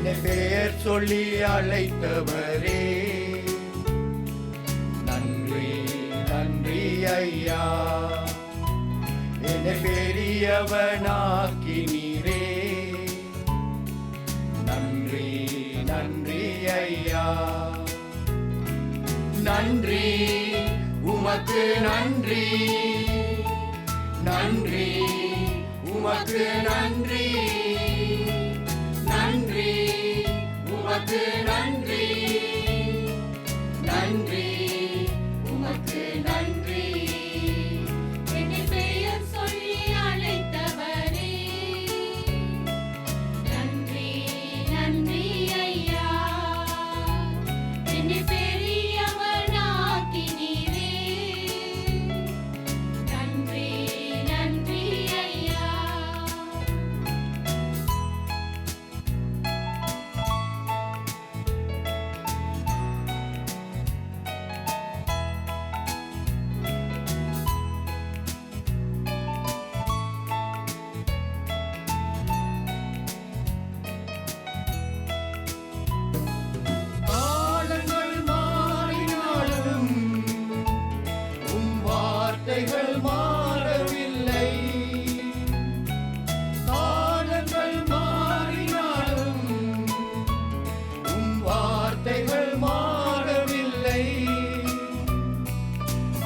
என்னை பெயர் சொல்லி அழைத்தவரே, நன்றி நன்றி ஐயா. என்னை பெரியவனாக்கினீரே, நன்றி நன்றி ஐயா. நன்றி உமக்கு நன்றி, நன்றி உமக்கு நன்றி, நன்றி உமக்கு நன்றி, நன்றி உமக்கு நன்றி. என்னை பெயர் சொல்லி அழைத்தவரே, நன்றி நன்றி ஐயா. என்னை பெரியவனாக்கினீரே, நன்றி நன்றி ஐயா. காலங்கள் மாறினாலும் உம் வார்த்தைகள் மாறவில்லை. காலங்கள் மாறினாலும் உம் வார்த்தைகள் மாறவில்லை.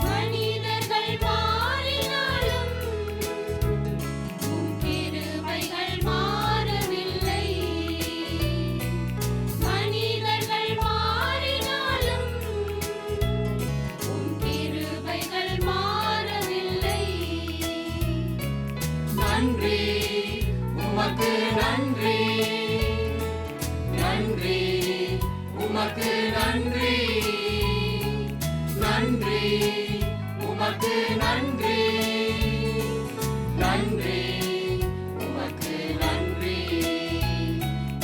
மனிதர்கள் மாறினாலும் உம் கிருபைகள் மாறவில்லை. மனிதர்கள் மாறினாலும் உம் கிருபைகள் மாறவில்லை. நன்றி உமக்கு நன்றி, நன்றி உமக்கு நன்றி, நன்றி உமக்கு நன்றி, நன்றி உமக்கு நன்றி.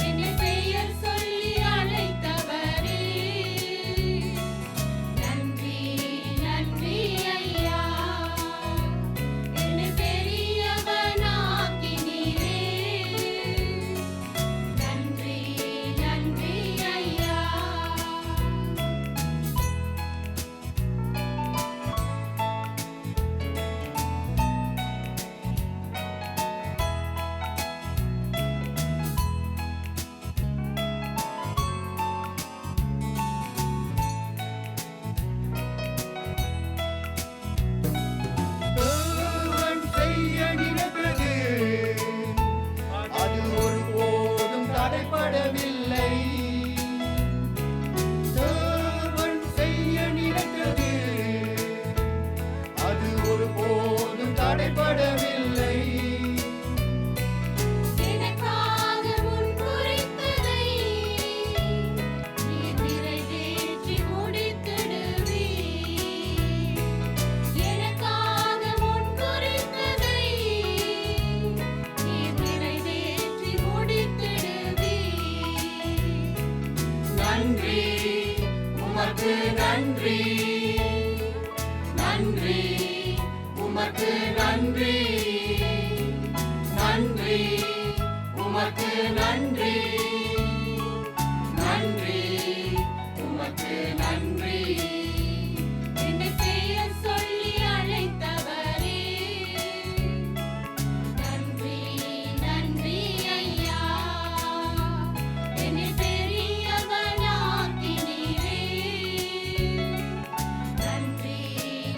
என்னை பெயர் சொல்லி அழைத்தவரே, நன்றி நன்றி ஐயா. என்னை பெரியவனாக்கினீரே, நன்றி நன்றி ஐயா. தேவன் செய்ய நினைத்தது அது ஒருபோதும் தடைபடவில்லை. தேவன் செய்ய நினைத்தது அது ஒருபோதும் தடைபடவில்லை. எனக்காக முன் குறித்ததை நீர் நிறைவேற்றி முடித்திடுவீர். எனக்காக முன் குறித்ததை நீர் நிறைவேற்றி முடித்திடுவீர். நன்றி உமக்கு நன்றி, நன்றி உமக்கு நன்றி, நன்றி உமக்கு நன்றி, நன்றி உமக்கு நன்றி. என்னை பெயர் சொல்லி அழைத்தவரே, நன்றி நன்றி ஐயா. என்னை பெரியவனாக்கினீரே, நன்றி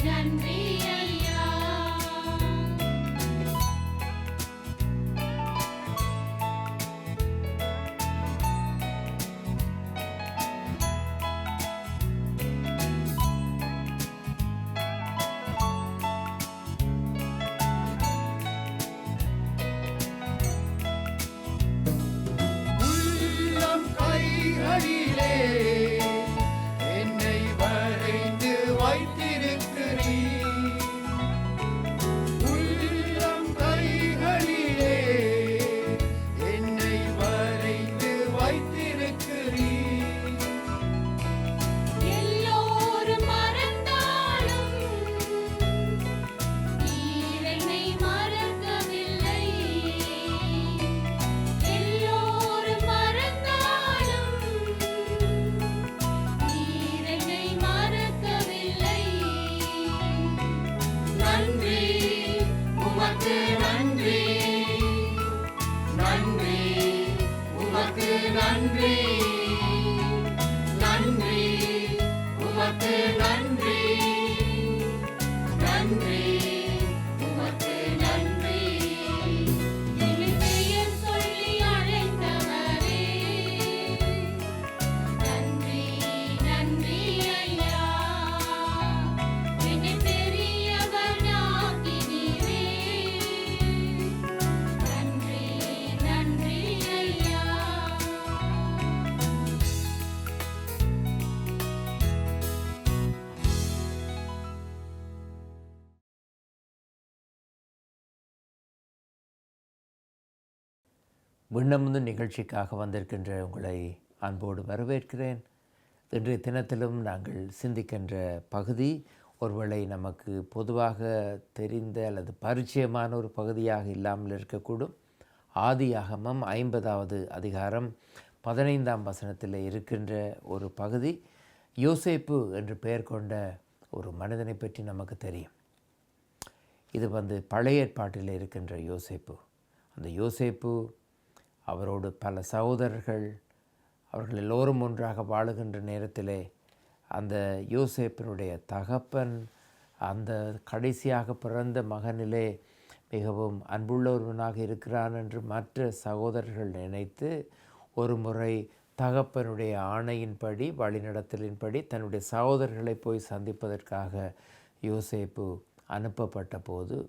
நன்றி ஐயா. நன்றி நன்றி உமக்கு நன்றி நன்றி உமக்கு நன்றி என்னை பெயர் சொல்லி அழைத்தவரே நன்றி நன்றி ஐயா என்னை பெரியவர் ஆக்கினீரே நன்றி நன்றி ஐயா விண்ணமுந்து நிகழ்ச்சிக்காக வந்திருக்கின்ற உங்களை அன்போடு வரவேற்கிறேன். இன்றைய தினத்திலும் நாங்கள் சிந்திக்கின்ற பகுதி ஒருவேளை நமக்கு பொதுவாக தெரிந்த அல்லது பரிச்சயமான ஒரு பகுதியாக இல்லாமல் இருக்கக்கூடும். ஆதியாகமம் 50வது அதிகாரம் 15ஆம் வசனத்தில் இருக்கின்ற ஒரு பகுதி. யோசேப்பு என்று பெயர் கொண்ட ஒரு மனிதனை பற்றி நமக்கு தெரியும். இது பழைய ஏற்பாட்டில் இருக்கின்ற யோசேப்பு. அந்த யோசேப்பு அவரோடு பல சகோதரர்கள் அவர்கள் எல்லோரும் ஒன்றாக வாழுகின்ற நேரத்திலே அந்த யோசேப்பினுடைய தகப்பன் அந்த கடைசியாக பிறந்த மகனிலே மிகவும் அன்புள்ளவனாக இருக்கிறான் என்று மற்ற சகோதரர்கள் நினைத்து ஒரு முறை தகப்பனுடைய ஆணையின்படி வழிநடத்தலின்படி தன்னுடைய சகோதரர்களை போய் சந்திப்பதற்காக யோசேப்பு அனுப்பப்பட்ட போது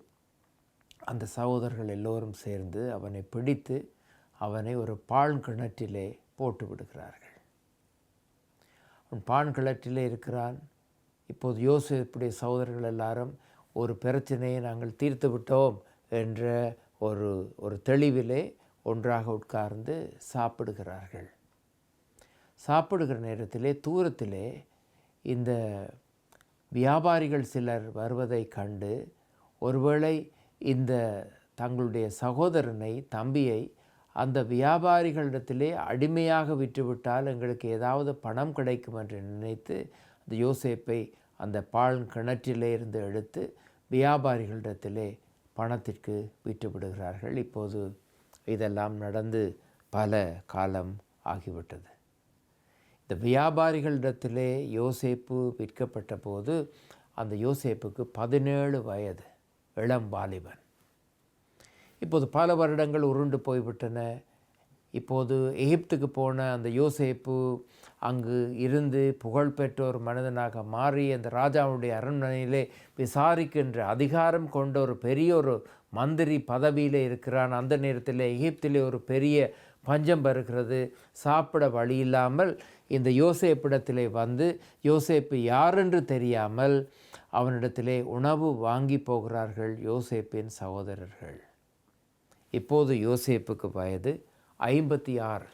அந்த சகோதரர்கள் எல்லோரும் சேர்ந்து அவனை பிடித்து அவனை ஒரு பாழ் கிணற்றிலே போட்டு விடுகிறார்கள். அவன் பாழ் கிணற்றிலே இருக்கிறான். இப்போது யோசேப்புடைய சகோதரர்கள் எல்லாரும் ஒரு பிரச்சனையை நாங்கள் தீர்த்து விட்டோம் என்ற ஒரு தெளிவிலே ஒன்றாக உட்கார்ந்து சாப்பிடுகிறார்கள். சாப்பிடுகிற நேரத்திலே தூரத்திலே இந்த வியாபாரிகள் சிலர் வருவதை கண்டு ஒருவேளை இந்த தங்களுடைய சகோதரனை தம்பியை அந்த வியாபாரிகளிடத்திலே அடிமையாக விற்றுவிட்டால் எங்களுக்கு ஏதாவது பணம் கிடைக்கும் என்று நினைத்து அந்த யோசேப்பை அந்த பால் கிணற்றிலே இருந்து எடுத்து வியாபாரிகளிடத்திலே பணத்திற்கு விற்றுவிடுகிறார்கள். இப்போது இதெல்லாம் நடந்து பல காலம் ஆகிவிட்டது. இந்த வியாபாரிகளிடத்திலே யோசேப்பு விற்கப்பட்ட போது அந்த யோசேப்புக்கு 17 வயது, இளம் வாலிபன். இப்போது பல வருடங்கள் உருண்டு போய்விட்டன. இப்போது எகிப்துக்கு போன அந்த யோசேப்பு அங்கு இருந்து புகழ்பெற்ற ஒரு மனிதனாக மாறி அந்த ராஜாவுடைய அரண்மனையிலே விசாரிக்கின்ற அதிகாரம் கொண்ட ஒரு பெரிய ஒரு மந்திரி பதவியில் இருக்கிறான். அந்த நேரத்தில் எகிப்திலே ஒரு பெரிய பஞ்சம் வருகிறது. சாப்பிட வழி இல்லாமல் இந்த யோசேப்பிடத்திலே வந்து யோசேப்பு யாரென்று தெரியாமல் அவனிடத்திலே உணவு வாங்கி போகிறார்கள் யோசேப்பின் சகோதரர்கள். இப்போது யோசேப்புக்கு வயது 56.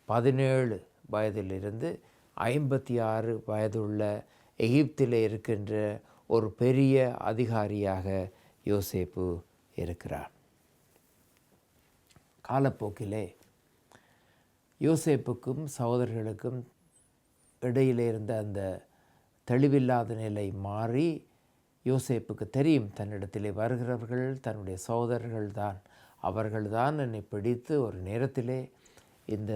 17 வயதிலிருந்து 56 வயதுள்ள எகிப்திலே இருக்கின்ற ஒரு பெரிய அதிகாரியாக யோசேப்பு இருக்கிறார். காலப்போக்கிலே யோசேப்புக்கும் சகோதரர்களுக்கும் இடையிலே இருந்த அந்த தெளிவில்லாத நிலை மாறி யோசேப்புக்கு தெரியும் தன்னிடத்திலே வருகிறவர்கள் தன்னுடைய சகோதரர்கள் தான், அவர்கள்தான் என்னை பிடித்து ஒரு நேரத்திலே இந்த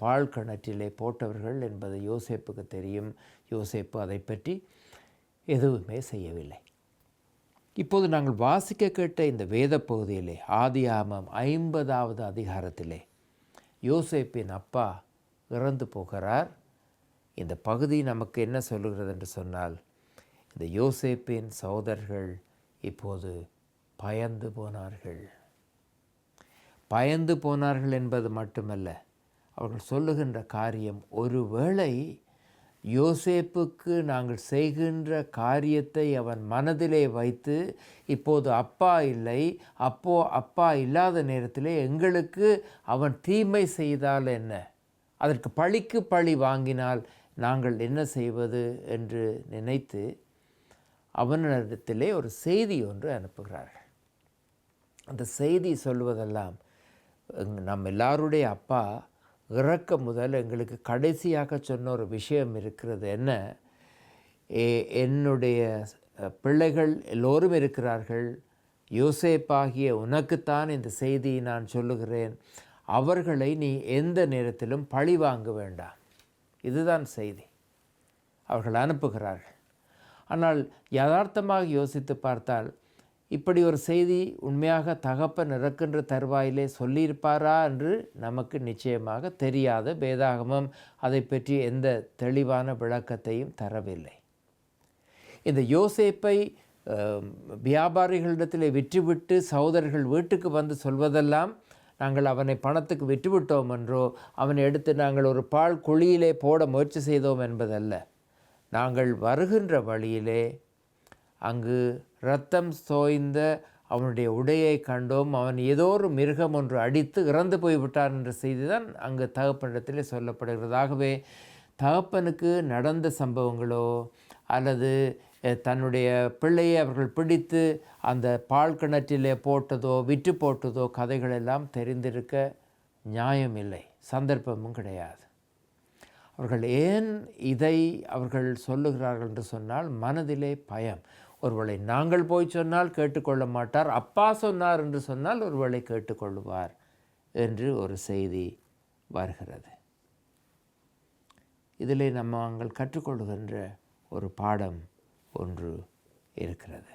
பால் கிணற்றிலே போட்டவர்கள் என்பது யோசேப்புக்கு தெரியும். யோசேப்பு அதை பற்றி எதுவுமே செய்யவில்லை. இப்போது நாங்கள் வாசிக்க கேட்ட இந்த வேத பகுதியிலே ஆதியாகமம் 50வது அதிகாரத்திலே யோசேப்பின் அப்பா இறந்து போகிறார். இந்த பகுதி நமக்கு என்ன சொல்லுகிறது என்று சொன்னால், இந்த யோசேப்பின் சகோதரர்கள் இப்போது பயந்து போனார்கள். பயந்து போனார்கள் என்பது மட்டுமல்ல, அவர்கள் சொல்லுகின்ற காரியம், ஒருவேளை யோசேப்புக்கு நாங்கள் செய்கின்ற காரியத்தை அவன் மனதிலே வைத்து இப்போது அப்பா இல்லை, அப்பா இல்லாத நேரத்திலே எங்களுக்கு அவன் தீமை செய்தால் என்ன, அதற்கு பழிக்கு பழி வாங்கினால் நாங்கள் என்ன செய்வது என்று நினைத்து அவனிடத்திலே ஒரு செய்தி ஒன்று அனுப்புகிறார்கள். அந்த செய்தி சொல்வதெல்லாம், நம் எல்லாருடைய அப்பா இறக்க முதல் எங்களுக்கு கடைசியாக சொன்ன ஒரு விஷயம் இருக்கிறது. என்ன, என்னுடைய பிள்ளைகள் எல்லோரும் இருக்கிறார்கள், யோசேப்பாகிய உனக்குத்தான் இந்த செய்தியை நான் சொல்லுகிறேன். அவர்களை நீ எந்த நேரத்திலும் பழி வாங்க வேண்டாம். இதுதான் செய்தி அவர்கள் அனுப்புகிறார்கள். ஆனால் யதார்த்தமாக யோசித்து பார்த்தால் இப்படி ஒரு செய்தி உண்மையாக தகப்பன் இறக்கின்ற தருவாயிலே சொல்லியிருப்பாரா என்று நமக்கு நிச்சயமாக தெரியாது. வேதாகமம் அதை பற்றி எந்த தெளிவான விளக்கத்தையும் தரவில்லை. இந்த யோசேப்பை வியாபாரிகளிடத்தில் விற்றுவிட்டு சகோதரர்கள் வீட்டுக்கு வந்து சொல்வதெல்லாம் நாங்கள் அவனை பணத்துக்கு விற்றுவிட்டோம் என்றோ அவனை எடுத்து நாங்கள் ஒரு பால் குழியிலே போட முயற்சி செய்தோம் என்பதல்ல. நாங்கள் வருகின்ற வழியிலே அங்கு இரத்தம் சோய்ந்த அவனுடைய உடையை கண்டோம், அவன் ஏதோ ஒரு மிருகம் ஒன்று அடித்து இறந்து போய்விட்டான் என்ற செய்தி தான் அங்கு தகப்பனிடத்திலே சொல்லப்படுகிறது. ஆகவே தகப்பனுக்கு நடந்த சம்பவங்களோ அல்லது தன்னுடைய பிள்ளையை அவர்கள் பிடித்து அந்த பால் கிணற்றிலே போட்டதோ விற்று போட்டதோ கதைகளெல்லாம் தெரிந்திருக்க நியாயமில்லை, சந்தர்ப்பமும் கிடையாது. அவர்கள் ஏன் இதை அவர்கள் சொல்லுகிறார்கள் என்று சொன்னால் மனதிலே பயம். ஒருவேளை நாங்கள் போய் சொன்னால் கேட்டுக்கொள்ள மாட்டார், அப்பா சொன்னார் என்று சொன்னால் ஒருவேளை கேட்டுக்கொள்வார் என்று ஒரு செய்தி வருகிறது. இதிலே நாங்கள் கற்றுக்கொள்கின்ற ஒரு பாடம் ஒன்று இருக்கிறது.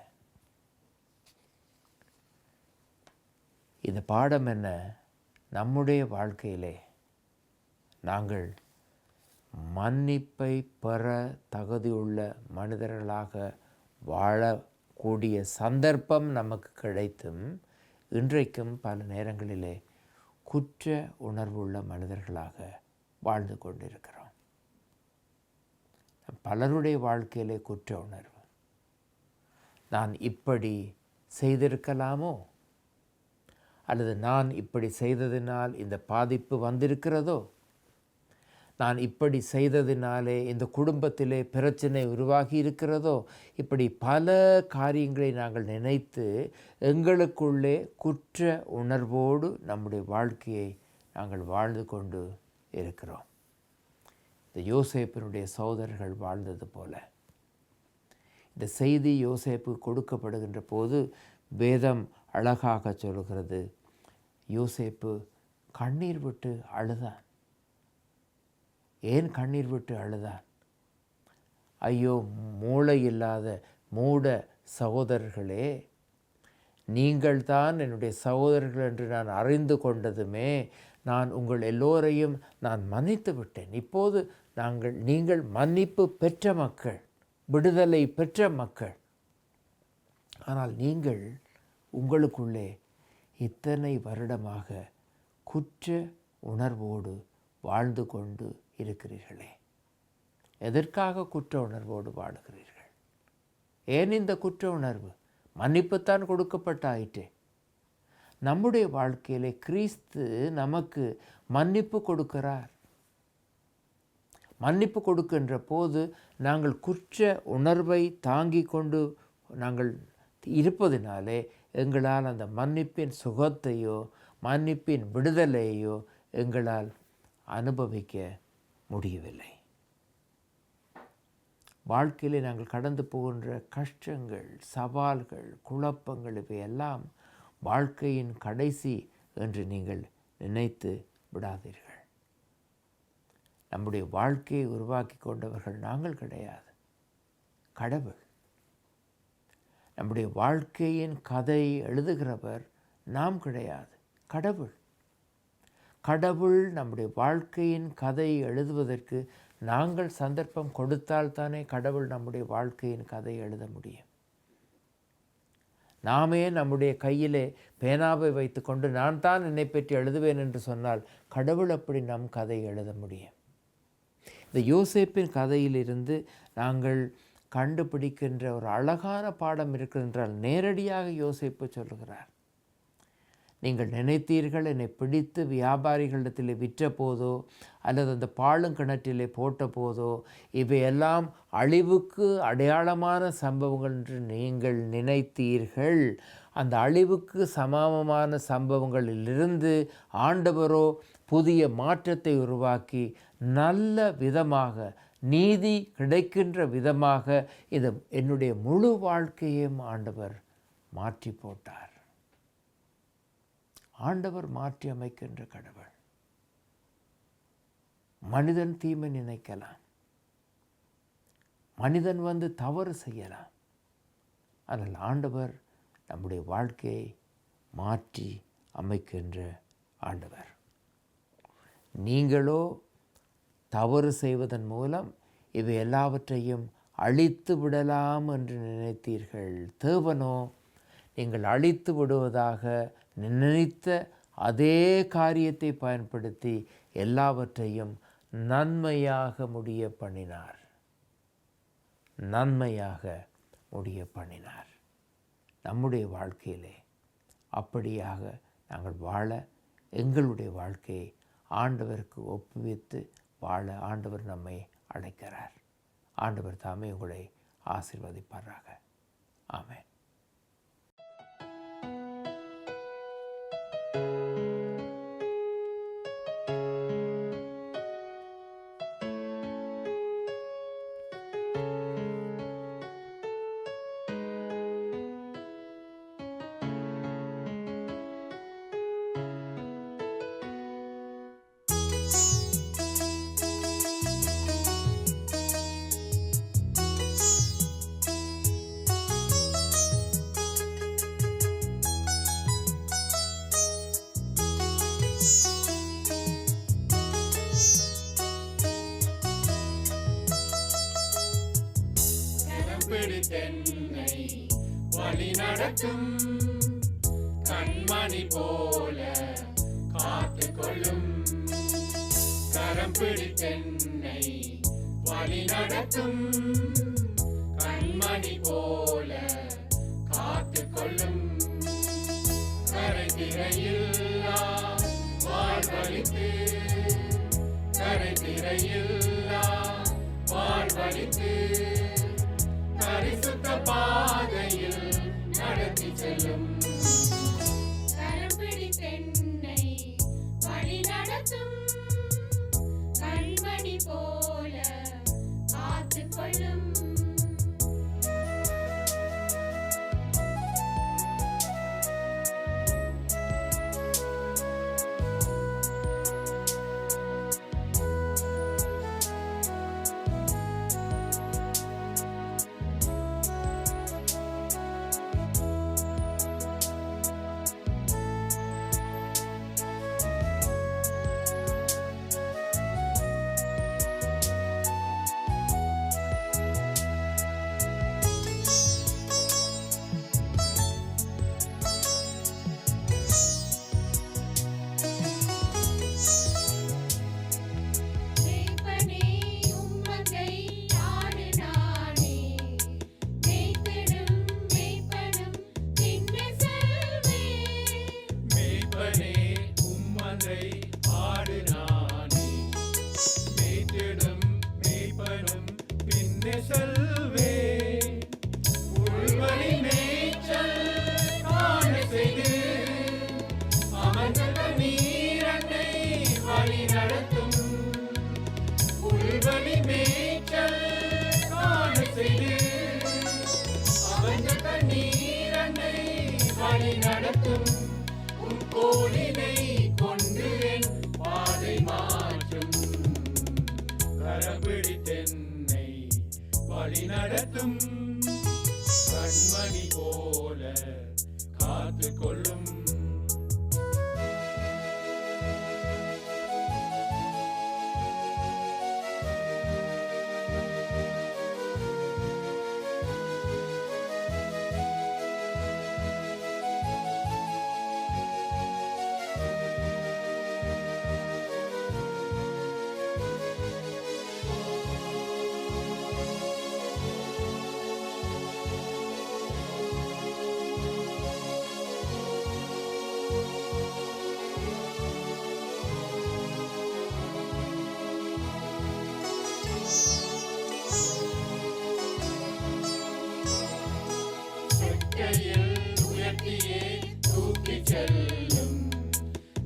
இந்த பாடம் என்ன? நம்முடைய வாழ்க்கையிலே நாங்கள் மன்னிப்பை பெற தகுதியுள்ள மனிதர்களாக வாழக்கூடிய சந்தர்ப்பம் நமக்கு கிடைத்தும் இன்றைக்கும் பல நேரங்களிலே குற்ற உணர்வுள்ள மனிதர்களாக வாழ்ந்து கொண்டிருக்கிறோம். பலருடைய வாழ்க்கையிலே குற்ற உணர்வு. நான் இப்படி செய்திருக்கலாமோ, அல்லது நான் இப்படி செய்ததினால் இந்த பாதிப்பு வந்திருக்கிறதோ, நான் இப்படி செய்ததினாலே இந்த குடும்பத்திலே பிரச்சனை உருவாகி இருக்கிறதோ, இப்படி பல காரியங்களை நாங்கள் நினைத்து எங்களுக்குள்ளே குற்ற உணர்வோடு நம்முடைய வாழ்க்கையை நாங்கள் வாழ்ந்து கொண்டு இருக்கிறோம். இந்த யோசேப்பினுடைய சகோதரர்கள் வாழ்ந்தது போல இந்த செய்தி யோசேப்பு கொடுக்கப்படுகின்ற போது வேதம் அழகாக சொல்கிறது, யோசேப்பு கண்ணீர் விட்டு அழுதான். ஏன் கண்ணீர் விட்டு அழுதான்? ஐயோ மூளை இல்லாத மூட சகோதரர்களே, நீங்கள்தான் என்னுடைய சகோதரர்கள் என்று நான் அறிந்து கொண்டதுமே நான் உங்கள் எல்லோரையும் நான் மன்னித்து விட்டேன். இப்போது நீங்கள் மன்னிப்பு பெற்ற மக்கள், விடுதலை பெற்ற மக்கள். ஆனால் நீங்கள் உங்களுக்குள்ளே இத்தனை வருடமாக குற்ற உணர்வோடு வாழ்ந்து கொண்டு இருக்கிறீர்களே. எதற்காக குற்ற உணர்வோடு வாழுகிறீர்கள்? ஏன் இந்த குற்ற உணர்வு? மன்னிப்புத்தான் கொடுக்கப்பட்டாயிற்றே. நம்முடைய வாழ்க்கையிலே கிறிஸ்து நமக்கு மன்னிப்பு கொடுக்கிறார். மன்னிப்பு கொடுக்கின்ற போது நாங்கள் குற்ற உணர்வை தாங்கி கொண்டு நாங்கள் இருப்பதினாலே எங்களால் அந்த மன்னிப்பின் சுகத்தையோ மன்னிப்பின் விடுதலையோ எங்களால் அனுபவிக்க முடியவில்லை. வாழ்க்கையிலே நாங்கள் கடந்து போகின்ற கஷ்டங்கள், சவால்கள், குழப்பங்கள் இவையெல்லாம் வாழ்க்கையின் கடைசி என்று நீங்கள் நினைத்து விடாதீர்கள். நம்முடைய வாழ்க்கையை உருவாக்கி கொண்டவர்கள் நாங்கள் கிடையாது, கடவுள். நம்முடைய வாழ்க்கையின் கதை எழுதுகிறவர் நாம் கிடையாது, கடவுள். கடவுள் நம்முடைய வாழ்க்கையின் கதை எழுதுவதற்கு நாங்கள் சந்தர்ப்பம் கொடுத்தால்தானே கடவுள் நம்முடைய வாழ்க்கையின் கதை எழுத முடியும். நாமே நம்முடைய கையிலே பேனாவை வைத்துக்கொண்டு நான் தான் என்னை பற்றி எழுதுவேன் என்று சொன்னால் கடவுள் அப்படி நம் கதை எழுத முடியும். இந்த யோசேப்பின் கதையிலிருந்து நாங்கள் கண்டுபிடிக்கின்ற ஒரு அழகான பாடம் இருக்கின்றால் நேரடியாக யோசேப்பு சொல்லுகிறார், நீங்கள் நினைத்தீர்கள் என்னை பிடித்து வியாபாரிகளிடத்தில் விற்ற போதோ அல்லது அந்த பாழுங்கிணற்றிலே போட்ட போதோ இவையெல்லாம் அழிவுக்கு அடையாளமான சம்பவங்கள் என்று நீங்கள் நினைத்தீர்கள். அந்த அழிவுக்கு சமமான சம்பவங்களிலிருந்து ஆண்டவரோ புதிய மாற்றத்தை உருவாக்கி நல்ல விதமாக நீதி கிடைக்கின்ற விதமாக இது என்னுடைய முழு வாழ்க்கையையும் ஆண்டவர் மாற்றி போட்டார். ஆண்டவர் மாற்றி அமைக்கின்ற கடவுள். மனிதன் தீமை நினைக்கலாம், மனிதன் வந்து தவறு செய்யலாம். ஆனால் ஆண்டவர் நம்முடைய வாழ்க்கையை மாற்றி அமைக்கின்ற ஆண்டவர். நீங்களோ தவறு செய்வதன் மூலம் இவை எல்லாவற்றையும் அழித்து விடலாம் என்று நினைத்தீர்கள். தேவனோ நீங்கள் அழித்து விடுவதாக நினைத்த அதே காரியத்தை பயன்படுத்தி எல்லாவற்றையும் நன்மையாக முடிய பண்ணினார். நன்மையாக முடிய பண்ணினார். நம்முடைய வாழ்க்கையிலே அப்படியாக நாங்கள் வாழ, எங்களுடைய வாழ்க்கையை ஆண்டவருக்கு ஒப்புவித்து வாழ ஆண்டவர் நம்மை அழைக்கிறார். ஆண்டவர் தாமே உங்களை ஆசீர்வதிப்பாராக. ஆமென். பிடித்தென்னை வழி நடத்தும் கண்மணி போல காத்து கொள்ளும். கரம் பிடித்தென்னை வழி நடத்தும் கண்மணி போல காத்து கொள்ளும். கரை திரையில்லா வாழ்வழித்து, கரை திரையில்லா வாழ்வழித்து பரிசுத்த பாதையில் நடத்தி செல்லும். கரம் பிடித்தென்னை வழி நடத்தும் கண்மணி போல காத்துக் கொள்ளும். கோலினை கொண்டு என் பாதை மாற்றும். கரம்பிடித்தென்னை வழி நடத்தும் கண்மணி போல காத்து கொள்ளும். உயர்த்தியே தூக்கி செல்லும்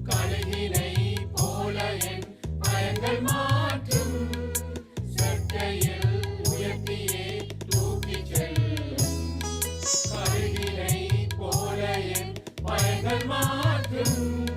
கழுகினை போல என் பயங்கள் மாற்றும். சட்டையில் உயர்த்தியே தூக்கி செல்லும் கழுகினை போல என் பயங்கள் மாற்றும்.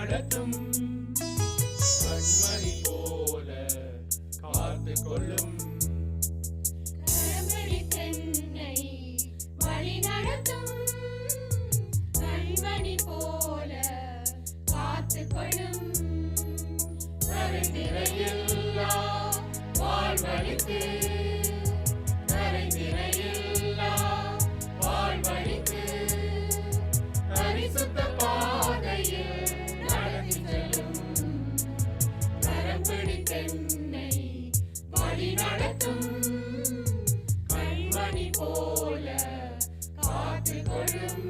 நடத்தும் கண்மணி போல காத்து கொள்ளும் கரம் பிடித்தென்னை வழி நடத்தும் கண்மணி போல காத்துக்கொள்ளும் கரை நிறையில்லா வாழ்வழித்து கரை நிறையில்லா வாழ்வழித்து பரிசுத்த பாதையில் நடத்தி செல்லும் கரம் பிடித்தென்னை வழி நடத்தும் கண்மணி போல காத்துக்கொள்ளும்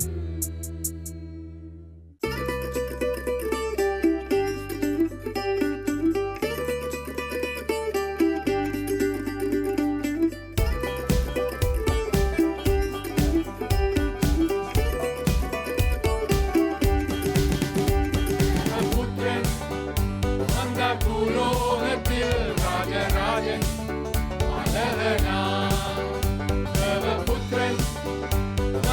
புத்திரன் அந்த பூலோகத்தில் ராஜராஜன் அழகனான் புத்திரன்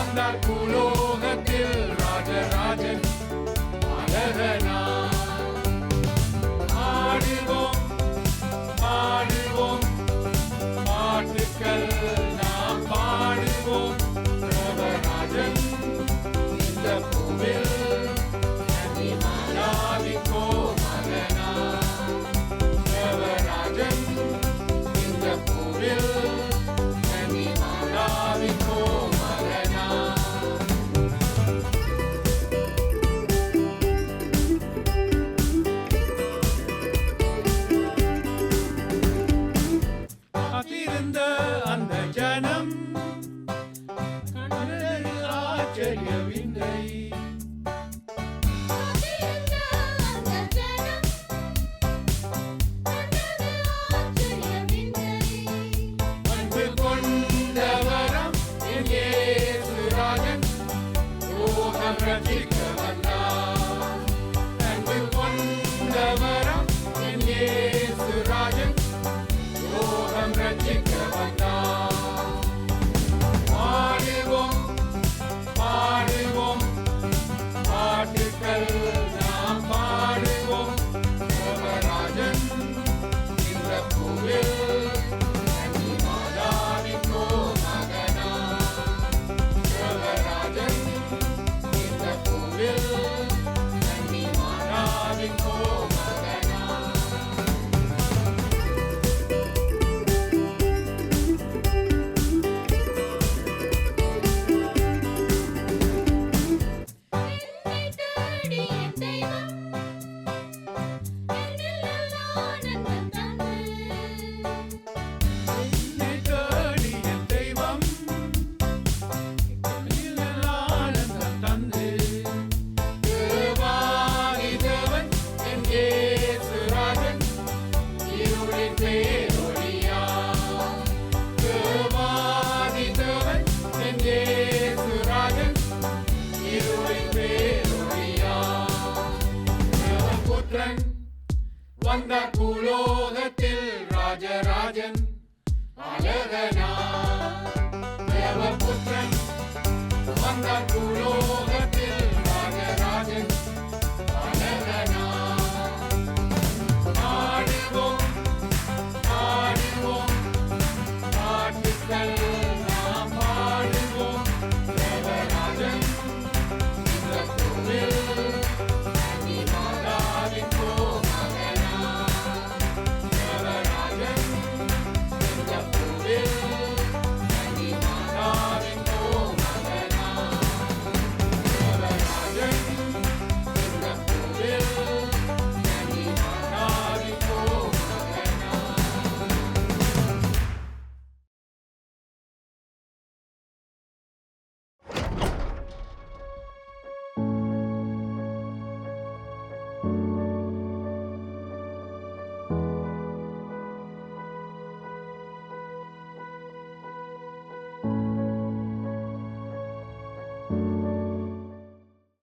அந்த பூலோகத்தில் ராஜராஜன் அழகனான் ஆடுவோம் ஆடுவோம் பாட்டுக்கள் நாம் பாடுவோம் தேவராஜன் இந்த பூவில் மாலாவிக்கோ மகனா தேவராஜன் இந்த பூவில் மாலாவிக்கோ மகனா காத்திருந்த அந்த ஜனம் கண்டது ஆச்சரிய விந்தை காத்திருந்த அந்த ஜனம் கண்டது ஆச்சரிய விந்தை அன்பு கொண்டவரம் என் இயேசு ராஜன் லோகம் ரட்சிக்க